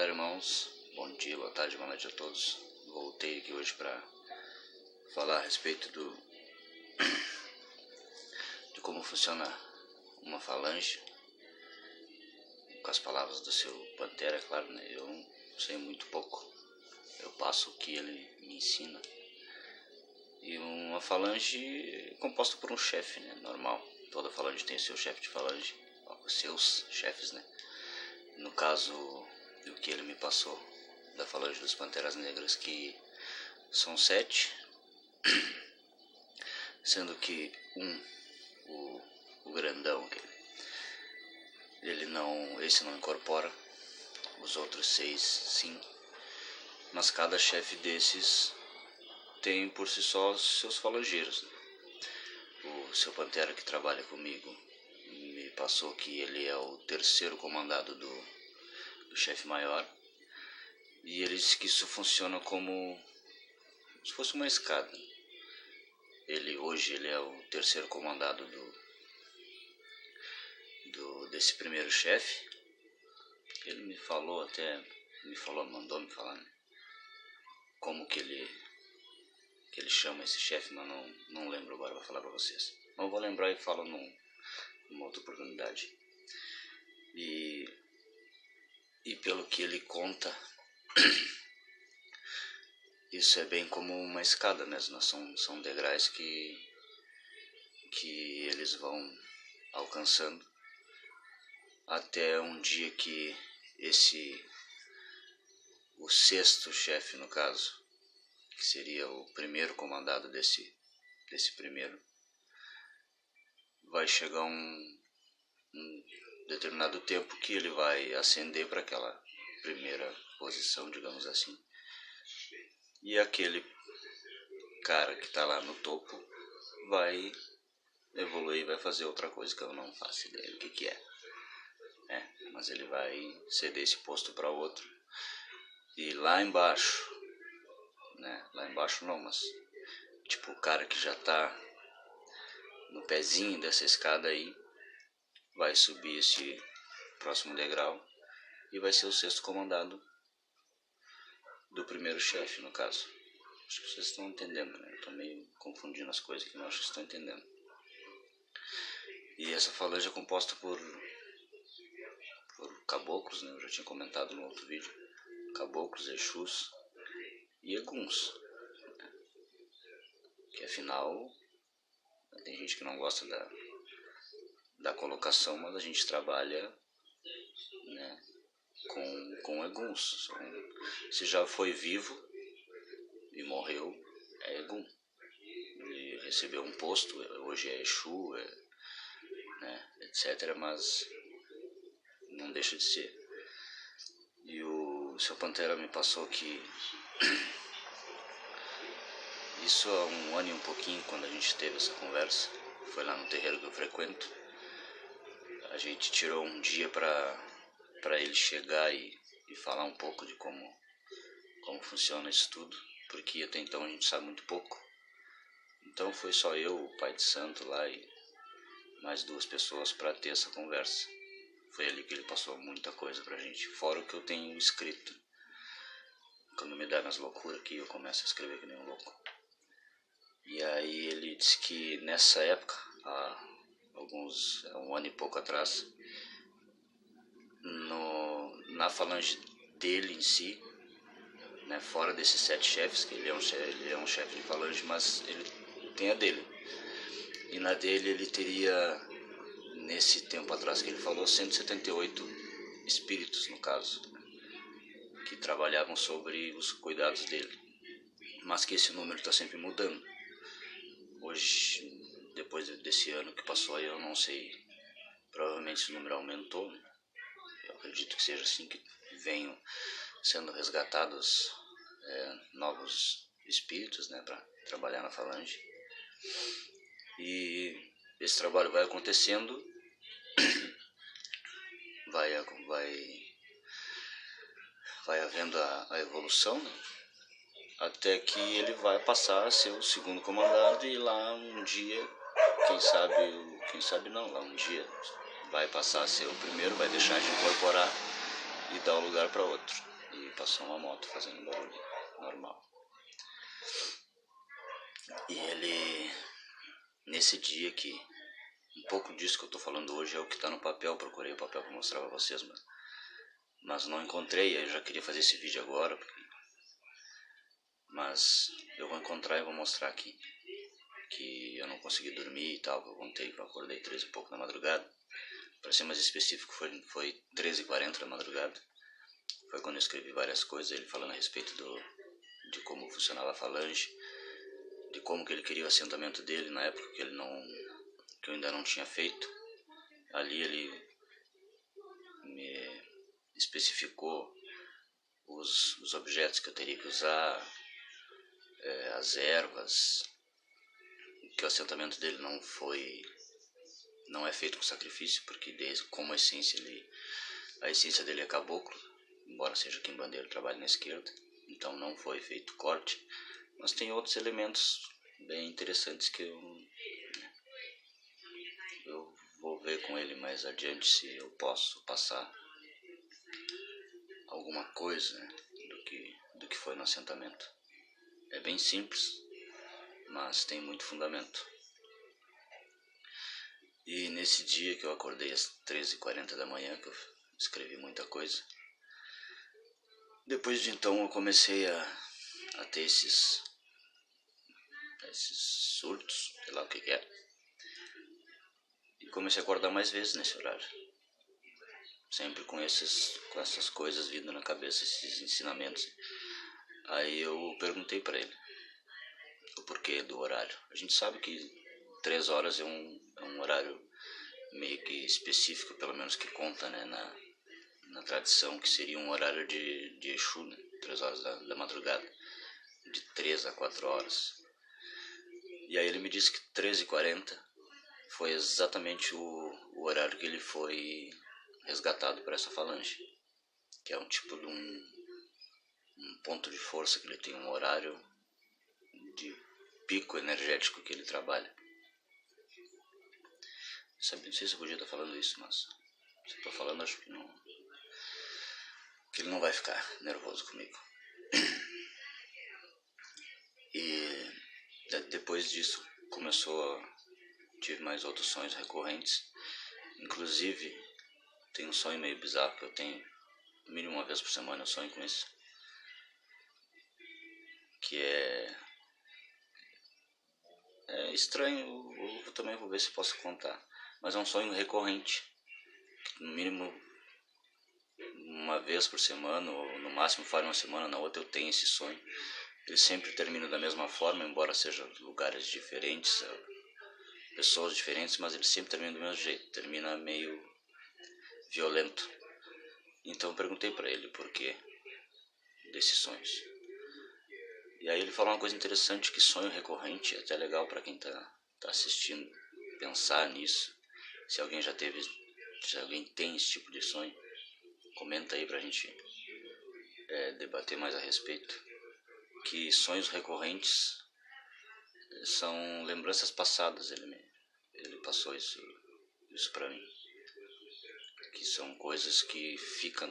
galera, irmãos, bom dia, boa tarde, boa noite a todos. Voltei aqui hoje para falar a respeito de como funciona uma falange, com as palavras do seu Pantera, claro, né? Eu sei muito pouco, eu passo o que ele me ensina. E uma falange é composta por um chefe, né? Normal, toda falange tem o seu chefe de falange, os seus chefes, né? No caso, o que ele me passou da falange dos Panteras Negras, que são 7, sendo que o grandão, esse não incorpora, os outros 6 sim, mas cada chefe desses tem por si só seus falangeiros, né? O seu Pantera, que trabalha comigo, me passou que ele é o terceiro comandado do chefe maior, e ele disse que isso funciona como se fosse uma escada. Hoje ele é o terceiro comandado desse primeiro chefe. Ele mandou me falar, né? Como que ele chama esse chefe, mas não lembro agora, vou falar para vocês. Não vou lembrar e falo numa outra oportunidade. E pelo que ele conta, isso é bem como uma escada mesmo, são degraus que eles vão alcançando até um dia que o sexto chefe, no caso, que seria o primeiro comandado desse primeiro, vai chegar um determinado tempo que ele vai ascender para aquela primeira posição, digamos assim, e aquele cara que está lá no topo vai evoluir, vai fazer outra coisa que eu não faço ideia do que é. Mas ele vai ceder esse posto para outro, e lá embaixo, né? Lá embaixo não, mas tipo o cara que já está no pezinho dessa escada aí vai subir esse próximo degrau e vai ser o sexto comandado do primeiro chefe, no caso. Acho que vocês estão entendendo, né? Eu estou meio confundindo as coisas aqui, mas acho que vocês estão entendendo. E essa falange é composta por caboclos, né? Eu já tinha comentado no outro vídeo. Caboclos, Exus e Eguns, né? Que afinal, tem gente que não gosta da colocação, mas a gente trabalha, né, com Eguns. Se já foi vivo e morreu, é Egum. Ele recebeu um posto, hoje é Exu, né, etc., mas não deixa de ser. E o seu Pantera me passou que isso há um ano e um pouquinho, quando a gente teve essa conversa, foi lá no terreiro que eu frequento. A gente tirou um dia para ele chegar e falar um pouco de como funciona isso tudo, porque até então a gente sabe muito pouco. Então foi só eu, o pai de santo lá e mais 2 pessoas para ter essa conversa. Foi ali que ele passou muita coisa pra gente, fora o que eu tenho escrito. Quando me dá nas loucuras aqui, eu começo a escrever que nem um louco. E aí ele disse que nessa época, há um ano e pouco atrás, na falange dele em si, né, fora desses 7 chefes, que ele é um chefe de falange, mas ele tem a dele. E na dele ele teria, nesse tempo atrás que ele falou, 178 espíritos, no caso, que trabalhavam sobre os cuidados dele. Mas que esse número está sempre mudando. Hoje, depois desse ano que passou aí, eu não sei, provavelmente esse número aumentou, né? Eu acredito que seja assim, que venham sendo resgatados novos espíritos, né, para trabalhar na falange. E esse trabalho vai acontecendo, vai havendo a evolução, né, até que ele vai passar a ser o segundo comandante, e lá um dia, quem sabe não, lá um dia vai passar a ser o primeiro, vai deixar de incorporar e dar o lugar para outro. e passou uma moto fazendo barulho normal. E ele, nesse dia que, um pouco disso que eu tô falando hoje é o que tá no papel, eu procurei o papel pra mostrar pra vocês, mas não encontrei, aí eu já queria fazer esse vídeo agora, mas eu vou encontrar e vou mostrar aqui, que eu não consegui dormir e tal, eu contei que eu acordei 3 e pouco da madrugada, para ser mais específico foi 13h40 da madrugada, foi quando eu escrevi várias coisas, ele falando a respeito de como funcionava a falange, de como que ele queria o assentamento dele na época que eu ainda não tinha feito. Ali ele me especificou os objetos que eu teria que usar, as ervas, que o assentamento dele não é feito com sacrifício, porque como a essência dele é caboclo, embora seja quimbandeiro, trabalhe na esquerda, então não foi feito corte, mas tem outros elementos bem interessantes que eu vou ver com ele mais adiante se eu posso passar alguma coisa, né, do que foi no assentamento. É bem simples, mas tem muito fundamento. E nesse dia que eu acordei às 13h40 da manhã, que eu escrevi muita coisa, depois de então eu comecei a ter esses surtos, sei lá o que é, e comecei a acordar mais vezes nesse horário, sempre com essas coisas vindo na cabeça, esses ensinamentos. Aí eu perguntei para ele o porquê do horário. A gente sabe que 3 horas é um horário meio que específico, pelo menos que conta, né, na tradição, que seria um horário de Exu, né, 3 horas da madrugada, de 3 a 4 horas. E aí ele me disse que 13h40 foi exatamente o horário que ele foi resgatado por essa falange, que é um tipo de um ponto de força, que ele tem um horário de pico energético que ele trabalha. Não sei se eu podia estar falando isso, mas se eu estou falando, acho que ele não vai ficar nervoso comigo. E depois disso tive mais outros sonhos recorrentes. Inclusive tem um sonho meio bizarro que eu tenho, no mínimo uma vez por semana eu sonho com isso, que é estranho. Eu também vou ver se posso contar, mas é um sonho recorrente, no mínimo uma vez por semana, ou no máximo faz uma semana, na outra eu tenho esse sonho. Ele sempre termina da mesma forma, embora sejam lugares diferentes, pessoas diferentes, mas ele sempre termina do mesmo jeito, termina meio violento. Então eu perguntei para ele por que desses sonhos. E aí ele falou uma coisa interessante, que sonho recorrente é até legal para quem tá assistindo pensar nisso. Se alguém tem esse tipo de sonho, comenta aí pra gente debater mais a respeito. Que sonhos recorrentes são lembranças passadas, ele passou isso pra mim, que são coisas que ficam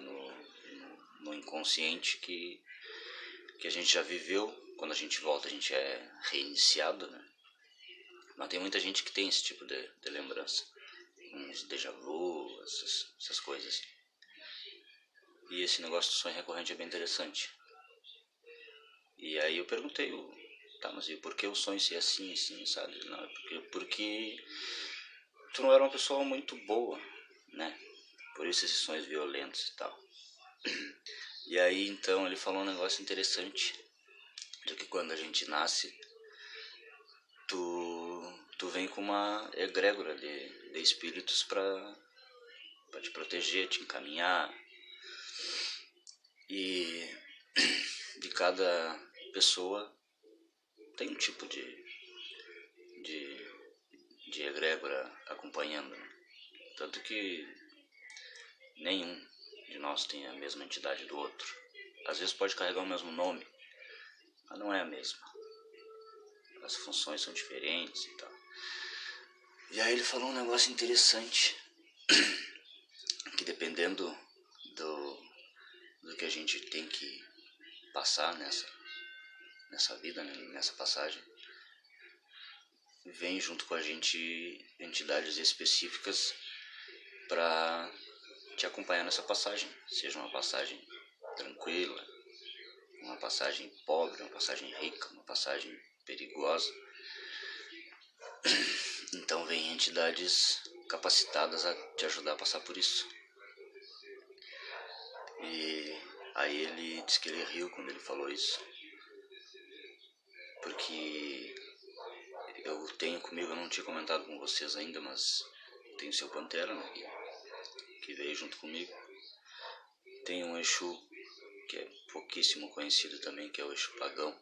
no inconsciente, que a gente já viveu. Quando a gente volta a gente é reiniciado, né? Mas tem muita gente que tem esse tipo de lembrança, uns déjà vu, essas coisas. E esse negócio do sonho recorrente é bem interessante. E aí eu perguntei, tá, mas e por que o sonho ser assim, sabe? Não, porque tu não era uma pessoa muito boa, né? Por isso esses sonhos violentos e tal. E aí então ele falou um negócio interessante, de que quando a gente nasce, tu vem com uma egrégora de espíritos pra te proteger, te encaminhar. E de cada pessoa tem um tipo de egrégora acompanhando, né? Tanto que nenhum de nós tem a mesma entidade do outro. Às vezes pode carregar o mesmo nome, mas não é a mesma. As funções são diferentes e tal. E aí ele falou um negócio interessante, que dependendo do tudo que a gente tem que passar nessa vida, né, nessa passagem, vem junto com a gente entidades específicas para te acompanhar nessa passagem, seja uma passagem tranquila, uma passagem pobre, uma passagem rica, uma passagem perigosa. Então vem entidades capacitadas a te ajudar a passar por isso. E aí ele disse que ele riu quando ele falou isso, porque eu tenho comigo, eu não tinha comentado com vocês ainda, mas tem o seu Pantera, né, que veio junto comigo. Tem um Exu que é pouquíssimo conhecido também, que é o Exu Pagão.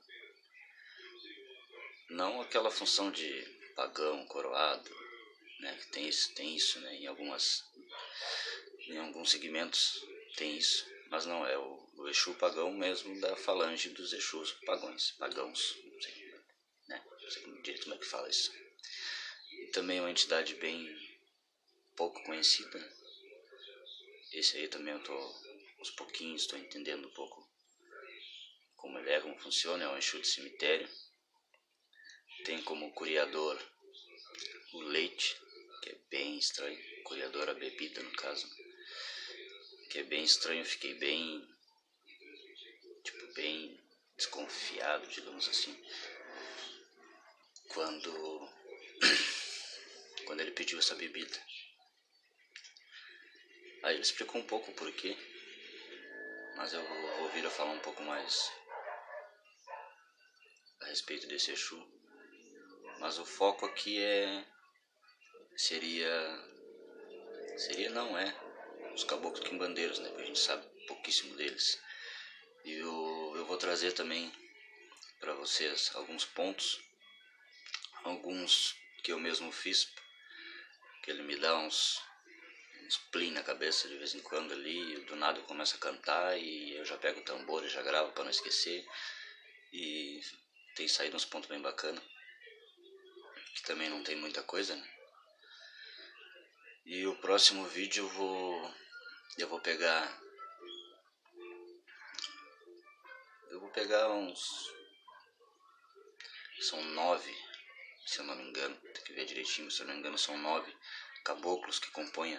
Não aquela função de pagão, coroado, né, que tem isso, né, em alguns segmentos tem isso, mas não é o Exu Pagão mesmo, da falange dos Exus pagãos, não sei, né, não sei direito como é que fala isso. E também é uma entidade bem pouco conhecida. Esse aí também eu tô aos pouquinhos, estou entendendo um pouco como ele é, como funciona. É um Exu de cemitério. Tem como curiador o leite, que é bem estranho, curiador a bebida no caso, que é bem estranho. Eu fiquei bem desconfiado, digamos assim, quando ele pediu essa bebida. Aí ele explicou um pouco o porquê, mas eu vou vir a falar um pouco mais a respeito desse Exu. Mas o foco aqui não é os caboclos quimbandeiros, né? Porque a gente sabe pouquíssimo deles. E eu vou trazer também para vocês alguns pontos, alguns que eu mesmo fiz, que ele me dá uns plim na cabeça de vez em quando ali, do nada eu começo a cantar e eu já pego o tambor e já gravo para não esquecer. E tem saído uns pontos bem bacana, que também não tem muita coisa, né? E o próximo vídeo eu vou pegar são 9, se eu não me engano, tem que ver direitinho, se eu não me engano são 9 caboclos que compõem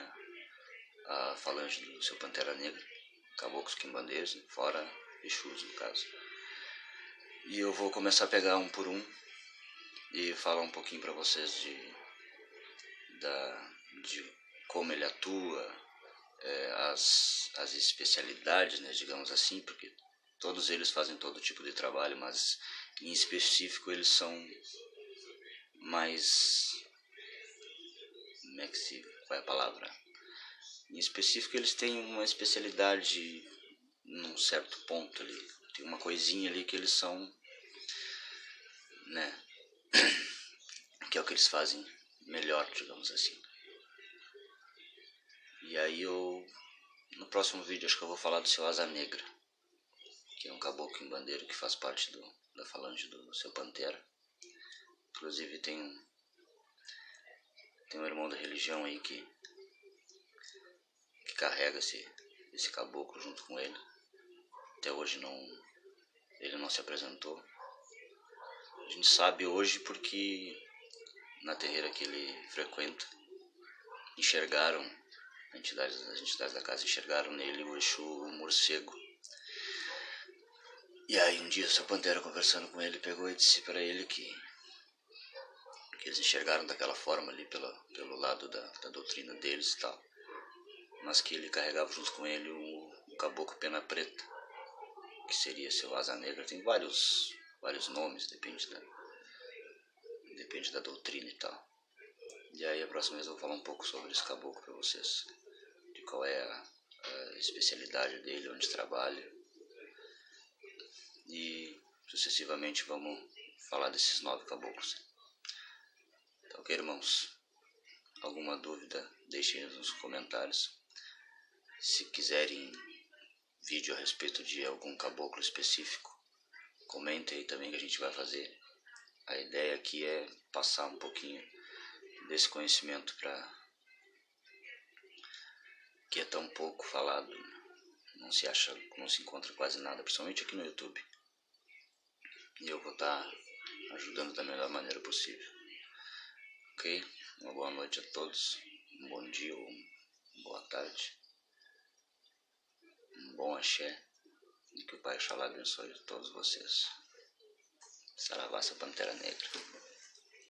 a falange do seu Pantera Negra, caboclos quimbandeiros, fora Exus no caso. E eu vou começar a pegar um por um e falar um pouquinho para vocês de como ele atua, as especialidades, né, digamos assim, porque todos eles fazem todo tipo de trabalho, mas em específico eles são mais... qual é a palavra? Em específico eles têm uma especialidade num certo ponto ali. Tem uma coisinha ali que eles são, né, que é o que eles fazem melhor, digamos assim. E aí no próximo vídeo acho que eu vou falar do seu Asa Negra, que é um caboclo quimbandeiro que faz parte da falange do seu Pantera. Inclusive tem um irmão da religião aí que carrega esse caboclo junto com ele. Até hoje ele não se apresentou. A gente sabe hoje porque na terreira que ele frequenta enxergaram, as entidades da casa enxergaram nele o Exu morcego. E aí um dia o seu Pantera, conversando com ele, pegou e disse para ele que eles enxergaram daquela forma ali pelo lado da doutrina deles e tal, mas que ele carregava junto com ele o caboclo pena preta, que seria seu Asa Negra. Tem vários nomes, depende da doutrina e tal. E aí a próxima vez eu vou falar um pouco sobre esse caboclo para vocês, de qual é a especialidade dele, onde trabalha, e sucessivamente vamos falar desses 9 caboclos. Tá ok, irmãos? Alguma dúvida, deixem nos comentários. Se quiserem vídeo a respeito de algum caboclo específico, comentem aí também, que a gente vai fazer. A ideia aqui é passar um pouquinho desse conhecimento que é tão pouco falado. se acha, não se encontra quase nada, principalmente aqui no YouTube. E eu vou estar ajudando da melhor maneira possível. Ok? Uma boa noite a todos, um bom dia ou uma boa tarde, um bom axé, e que o Pai Xalá abençoe todos vocês. Saravá, essa Pantera Negra.